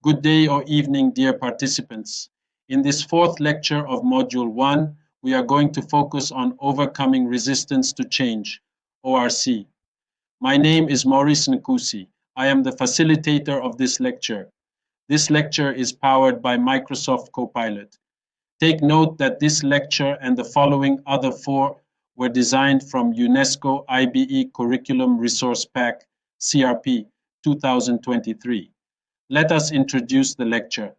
Good day or evening, dear participants. In this fourth lecture of Module 1, we are going to focus on Overcoming Resistance to Change, ORC. My name is Maurice Nkusi. I am the facilitator of this lecture. This lecture is powered by Microsoft Copilot. Take note that this lecture and the following other four were designed from UNESCO IBE Curriculum Resource Pack, CRP 2023. Let us introduce the lecture.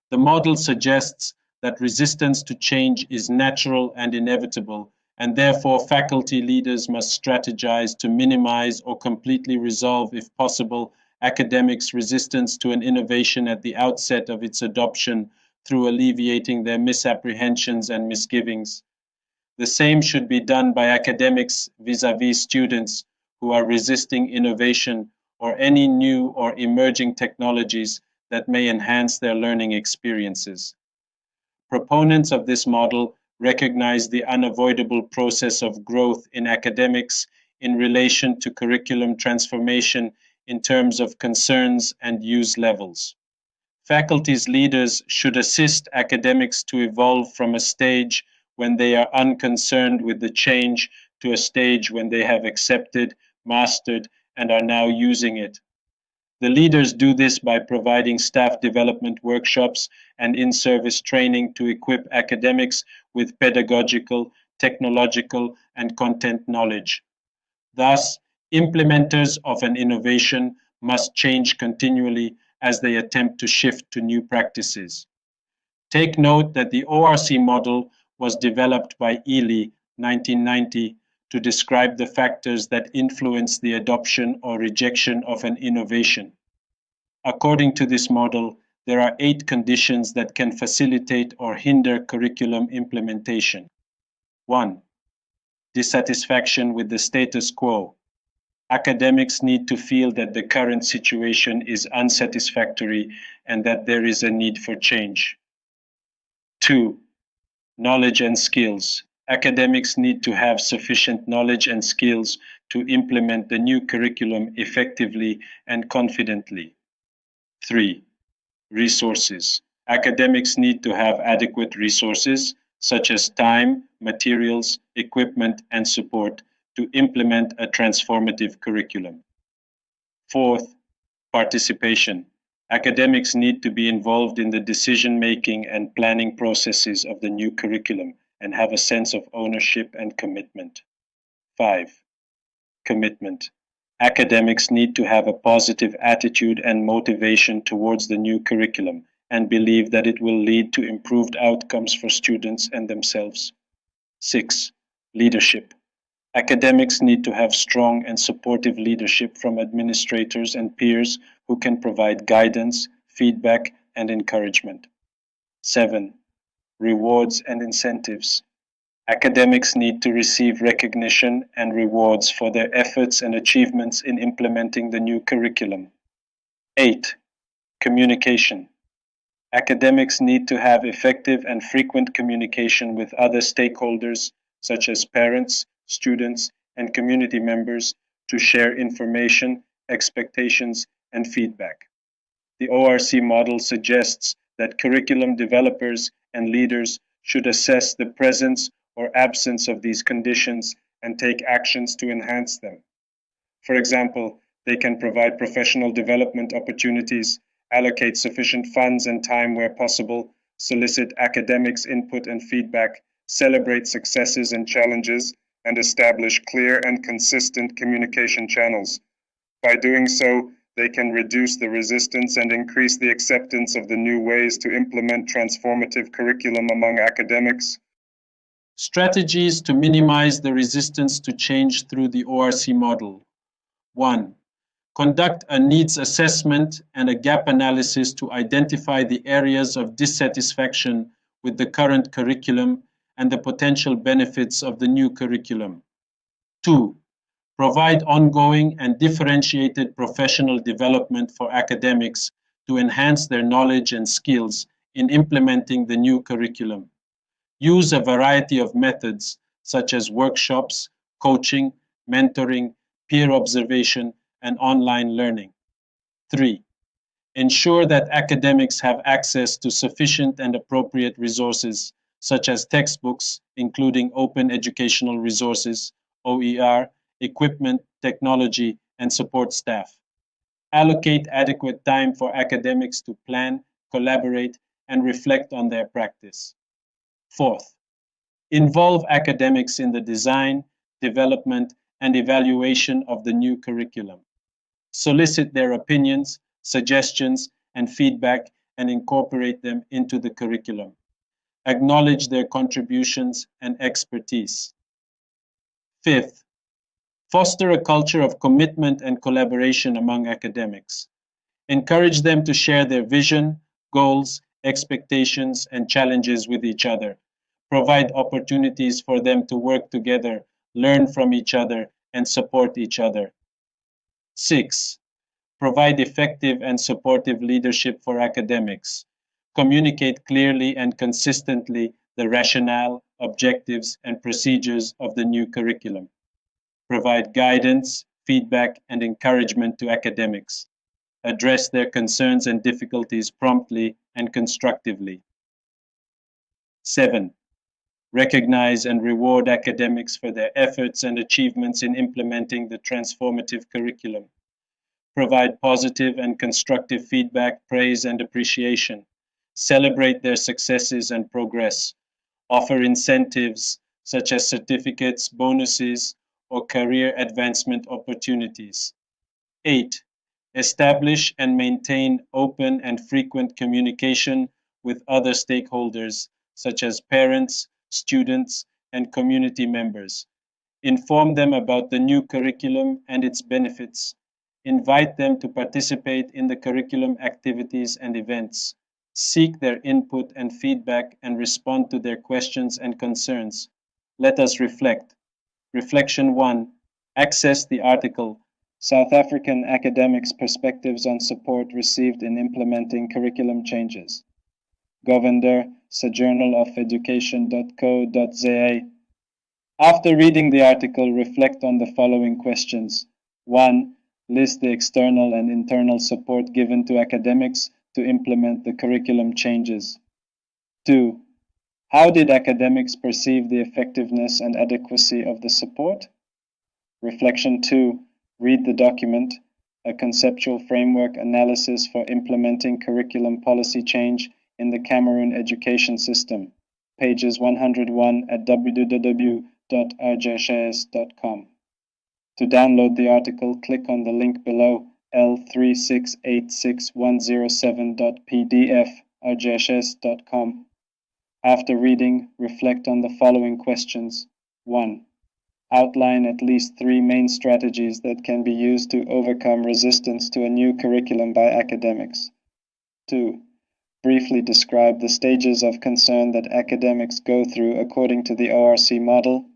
The model suggests that resistance to change is natural and inevitable, and therefore faculty leaders must strategize to minimize or completely resolve, if possible, academics' resistance to an innovation at the outset of its adoption through alleviating their misapprehensions and misgivings. The same should be done by academics vis-à-vis students who are resisting innovation or any new or emerging technologies that may enhance their learning experiences. Proponents of this model recognize the unavoidable process of growth in academics in relation to curriculum transformation in terms of concerns and use levels. Faculty's leaders should assist academics to evolve from a stage when they are unconcerned with the change to a stage when they have accepted, mastered, and are now using it. The leaders do this by providing staff development workshops and in-service training to equip academics with pedagogical, technological, and content knowledge. Thus, implementers of an innovation must change continually as they attempt to shift to new practices. Take note that the ORC model was developed by Ely, 1990, to describe the factors that influence the adoption or rejection of an innovation. According to this model, there are 8 conditions that can facilitate or hinder curriculum implementation. 1. Dissatisfaction with the status quo. Academics need to feel that the current situation is unsatisfactory and that there is a need for change. 2. Knowledge and skills. Academics need to have sufficient knowledge and skills to implement the new curriculum effectively and confidently. 3. Resources. Academics need to have adequate resources, such as time, materials, equipment, and support, to implement a transformative curriculum. 4th, participation. Academics need to be involved in the decision-making and planning processes of the new curriculum and have a sense of ownership and commitment. 5. Commitment. Academics need to have a positive attitude and motivation towards the new curriculum and believe that it will lead to improved outcomes for students and themselves. 6. Leadership. Academics need to have strong and supportive leadership from administrators and peers who can provide guidance, feedback, and encouragement. 7. Rewards and incentives. Academics need to receive recognition and rewards for their efforts and achievements in implementing the new curriculum. 8. Communication. Academics need to have effective and frequent communication with other stakeholders, such as parents, students, and community members, to share information, expectations, and feedback. The ORC model suggests that curriculum developers and leaders should assess the presence or absence of these conditions and take actions to enhance them. For example, they can provide professional development opportunities, allocate sufficient funds and time where possible, solicit academics' input and feedback, celebrate successes and challenges, and establish clear and consistent communication channels. By doing so, they can reduce the resistance and increase the acceptance of the new ways to implement transformative curriculum among academics. Strategies to minimize the resistance to change through the ORC model. 1. Conduct a needs assessment and a gap analysis to identify the areas of dissatisfaction with the current curriculum and the potential benefits of the new curriculum. 2. Provide ongoing and differentiated professional development for academics to enhance their knowledge and skills in implementing the new curriculum. Use a variety of methods such as workshops, coaching, mentoring, peer observation, and online learning. 3. Ensure that academics have access to sufficient and appropriate resources, such as textbooks, including open educational resources, OER, equipment, technology, and support staff. Allocate adequate time for academics to plan, collaborate, and reflect on their practice. Fourth, involve academics in the design, development, and evaluation of the new curriculum. Solicit their opinions, suggestions, and feedback and incorporate them into the curriculum. Acknowledge their contributions and expertise. Fifth, foster a culture of commitment and collaboration among academics. Encourage them to share their vision, goals, expectations, and challenges with each other. Provide opportunities for them to work together, learn from each other, and support each other. 6. Provide effective and supportive leadership for academics. Communicate clearly and consistently the rationale, objectives, and procedures of the new curriculum. Provide guidance, feedback, and encouragement to academics. Address their concerns and difficulties promptly and constructively. 7. Recognize and reward academics for their efforts and achievements in implementing the transformative curriculum. Provide positive and constructive feedback, praise, and appreciation. Celebrate their successes and progress. Offer incentives such as certificates, bonuses, or career advancement opportunities. 8. Establish and maintain open and frequent communication with other stakeholders, such as parents, students, and community members. Inform them about the new curriculum and its benefits. Invite them to participate in the curriculum activities and events. Seek their input and feedback and respond to their questions and concerns. Let us reflect. Reflection 1. Access the article South African Academics' Perspectives on Support Received in Implementing Curriculum Changes. Govender, journalof-education.co.za. After reading the article, reflect on the following questions. 1. List the external and internal support given to academics to implement the curriculum changes. 2. How did academics perceive the effectiveness and adequacy of the support? Reflection 2. Read the document, A Conceptual Framework Analysis for Implementing Curriculum Policy Change in the Cameroon Education System, pages 101 at www.rjshares.com. To download the article, click on the link below L3686107.pdf rjshares.com. After reading, reflect on the following questions. 1. Outline at least 3 main strategies that can be used to overcome resistance to a new curriculum by academics. 2. Briefly describe the stages of concern that academics go through according to the ORC model.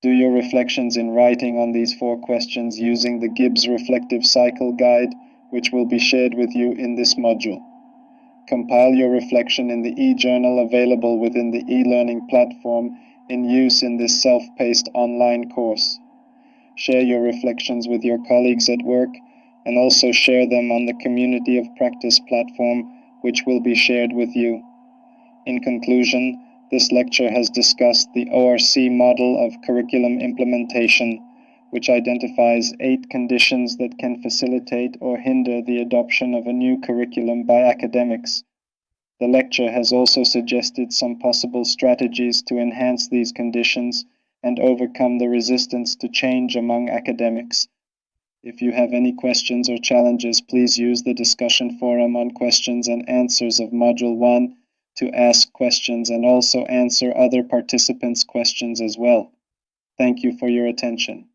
Do your reflections in writing on these 4 questions using the Gibbs Reflective Cycle Guide, which will be shared with you in this module. Compile your reflection in the e-journal available within the e-learning platform in use in this self-paced online course. Share your reflections with your colleagues at work and also share them on the Community of Practice platform, which will be shared with you. In conclusion, this lecture has discussed the ORC model of curriculum implementation, which identifies 8 conditions that can facilitate or hinder the adoption of a new curriculum by academics. The lecture has also suggested some possible strategies to enhance these conditions and overcome the resistance to change among academics. If you have any questions or challenges, please use the discussion forum on questions and answers of Module 1 to ask questions and also answer other participants' questions as well. Thank you for your attention.